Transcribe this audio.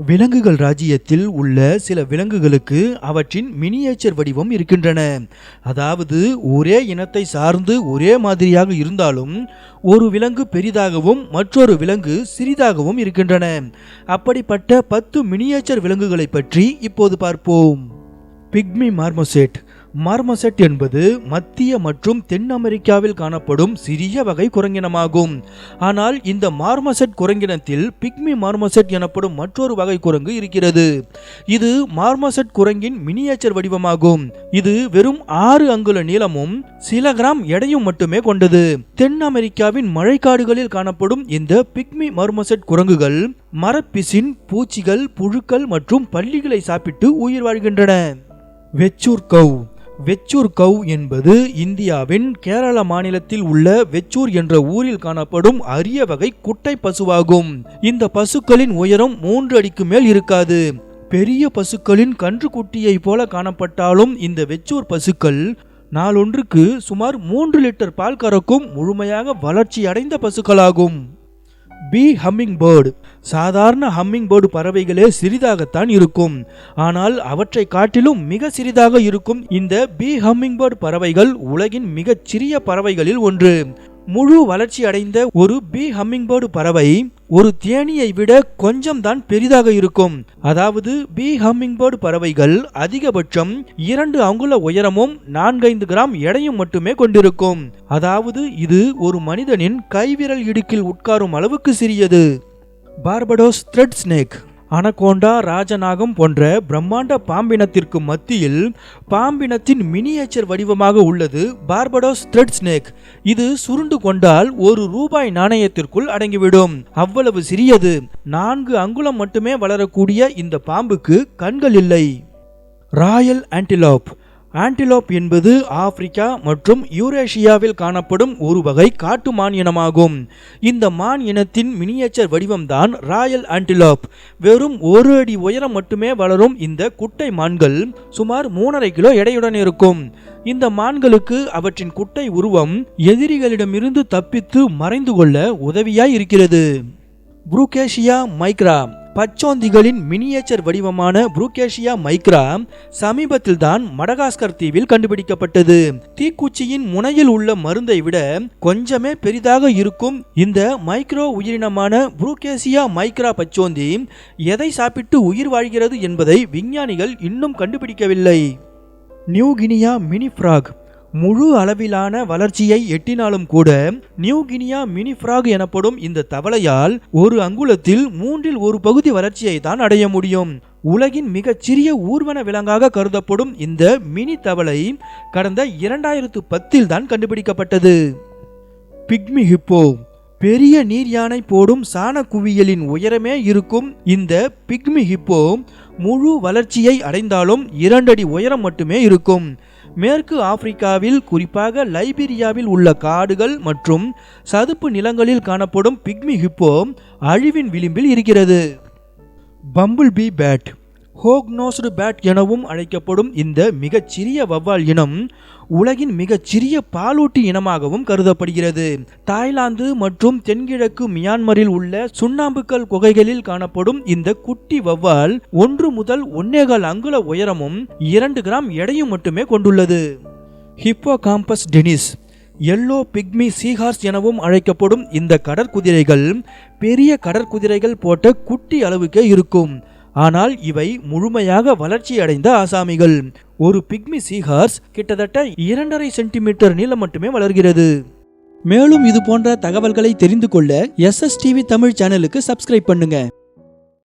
விலங்குகள் ராஜ்யத்தில் உள்ள சில விலங்குகளுக்கு அவற்றின் மினியேச்சர் வடிவம் இருக்கின்றன. அதாவது ஒரே இனத்தை சார்ந்து ஒரே மாதிரியாக இருந்தாலும் ஒரு விலங்கு பெரிதாகவும் மற்றொரு விலங்கு சிறிதாகவும் இருக்கின்றன. அப்படிப்பட்ட 10 மினியேச்சர் விலங்குகளை பற்றி இப்போது பார்ப்போம். பிக்மி மார்மோசெட். மார்மோசெட் என்பது மத்திய மற்றும் தென் அமெரிக்காவில் காணப்படும் சிறிய வகை குரங்கினமாகும். ஆனால் இந்த மார்மோசெட் குரங்கினத்தில் பிக்மி மார்மோசெட் எனப்படும் மற்றொரு வகை குரங்கு இருக்கிறது. இது மார்மோசெட் குரங்கின் மினியேச்சர் வடிவமாகும். இது வெறும் 6 அங்குல நீளமும் சில கிராம் எடையும் மட்டுமே கொண்டது. தென் அமெரிக்காவின் மழைக்காடுகளில் காணப்படும் இந்த பிக்மி மார்மோசெட் குரங்குகள் மரப்பிசின், பூச்சிகள், புழுக்கள் மற்றும் பல்லிகளை சாப்பிட்டு உயிர் வாழ்கின்றன. வெச்சூர் கவ். வெச்சூர் கவ் என்பது இந்தியாவின் கேரள மாநிலத்தில் உள்ள வெச்சூர் என்ற ஊரில் காணப்படும் அரிய வகை குட்டை பசுவாகும். இந்த பசுக்களின் உயரம் 3 அடிக்கு மேல் இருக்காது. பெரிய பசுக்களின் கன்றுக்குட்டியை போல காணப்பட்டாலும் இந்த வெச்சூர் பசுக்கள் நாளொன்றுக்கு சுமார் 3 லிட்டர் பால் கறக்கும் முழுமையாக வளர்ச்சி அடைந்த பசுக்களாகும். பீ ஹம்மிங் பேர்டு. சாதாரண ஹம்மிங் பேர்டு பறவைகளே சிறிதாகத்தான் இருக்கும். ஆனால் அவற்றை காட்டிலும் மிக சிறிதாக இருக்கும் இந்த பீ ஹம்மிங் பேர்டு பறவைகள் உலகின் மிகச் சிறிய பறவைகளில் ஒன்று. முழு வளர்ச்சி அடைந்த ஒரு பீ ஹம்மிங் பேர்டு பறவை ஒரு தேனியை விட கொஞ்சம் தான் பெரிதாக இருக்கும். அதாவது பீ ஹம்மிங் பேர்டு பறவைகள் அதிகபட்சம் 2 அங்குல உயரமும் 4-5 கிராம் எடையும் மட்டுமே கொண்டிருக்கும். அதாவது இது ஒரு மனிதனின் கைவிரல் இடுக்கில் உட்காரும் அளவுக்கு சிறியது. Barbados thread snake. அனகோண்டா, ராஜநாகம் போன்ற பிரம்மாண்ட பாம்பினத்திற்கு மத்தியில் பாம்பினத்தின் மினியேச்சர் வடிவமாக உள்ளது பார்படோஸ் த்ரெட் ஸ்னேக். இது சுருண்டு கொண்டால் ₹1 நாணயத்திற்குள் அடங்கிவிடும். அவ்வளவு சிறியது. 4 அங்குலம் மட்டுமே வளரக்கூடிய இந்த பாம்புக்கு கண்கள் இல்லை. Royal antelope. ஆன்டிலோப் என்பது ஆப்பிரிக்கா மற்றும் யூரேஷியாவில் காணப்படும் ஒரு வகை காட்டு மான் இனமாகும். இந்த மான் இனத்தின் மினியேச்சர் வடிவம்தான் ராயல் ஆன்டிலோப். வெறும் 1 அடி உயரம் மட்டுமே வளரும் இந்த குட்டை மான்கள் சுமார் 3.5 கிலோ எடையுடன் இருக்கும். இந்த மான்களுக்கு அவற்றின் குட்டை உருவம் எதிரிகளிடமிருந்து தப்பித்து மறைந்து கொள்ள உதவியாய் இருக்கிறது. புரூகேசியா மைக்ரா. பச்சோந்திகளின் மினியேச்சர் வடிவமான புரூகேசியா மைக்ரா சமீபத்தில் தான் மடகாஸ்கர் தீவில் கண்டுபிடிக்கப்பட்டது. தீக்குச்சியின் முனையில் உள்ள மருந்தை விட கொஞ்சமே பெரிதாக இருக்கும் இந்த மைக்ரோ உயிரினமான புரூகேசியா மைக்ரா பச்சோந்தி எதை சாப்பிட்டு உயிர் வாழ்கிறது என்பதை விஞ்ஞானிகள் இன்னும் கண்டுபிடிக்கவில்லை. New Guinea mini frock. முழு அளவிலான வளர்ச்சியை எட்டினாலும் கூட நியூ கினியா மினி ஃப்ராக் எனப்படும் இந்த தவளையால் 1 அங்குலத்தில் 1/3 பகுதி வளர்ச்சியை தான் அடைய முடியும். உலகின் மிகச்சிறிய ஊர்வன விலங்காக கருதப்படும் இந்த மினி தவளை கடந்த 2010 தான் கண்டுபிடிக்கப்பட்டது. பிக்மி ஹிப்போ. பெரிய நீர் யானை போடும் சாண குவியலின் உயரமே இருக்கும் இந்த பிக்மி ஹிப்போ முழு வளர்ச்சியை அடைந்தாலும் 2 அடி உயரம் மட்டுமே இருக்கும். மேற்கு ஆப்பிரிக்காவில், குறிப்பாக லைபீரியாவில் உள்ள காடுகள் மற்றும் சதுப்பு நிலங்களில் காணப்படும் பிக்மி ஹிப்போ அழிவின் விளிம்பில் இருக்கிறது. பம்பிள் பீ பேட். ஹோக் நோஸ்டு பேட் எனவும் அழைக்கப்படும் இந்த மிகச்சிறிய வவ்வால் இனம் உலகின் மிகச்சிறிய பாலூட்டி இனமாகவும் கருதப்படுகிறது. தாய்லாந்து மற்றும் தென்கிழக்கு மியான்மரில் உள்ள சுண்ணாம்புக்கல் குகைகளில் காணப்படும் இந்த குட்டி வவ்வால் 1 முதல் 1.25 அங்குல உயரமும் 2 கிராம் எடையும் மட்டுமே கொண்டுள்ளது. Hippocampus denise. Yellow pygmy seahorse எனவும் அழைக்கப்படும் இந்த கடற்குதிரைகள் பெரிய கடற்குதிரைகள் போட்ட குட்டி அளவுக்கே இருக்கும். ஆனால் இவை முழுமையாக வளர்ச்சி அடைந்த ஆசாமிகள். ஒரு பிக்மி சீஹார்ஸ் கிட்டத்தட்ட 2.5 சென்டிமீட்டர் நீளம் மட்டுமே வளர்கிறது. மேலும் இது போன்ற தகவல்களை தெரிந்து கொள்ள SSTV தமிழ் சேனலுக்கு சப்ஸ்கிரைப் பண்ணுங்க.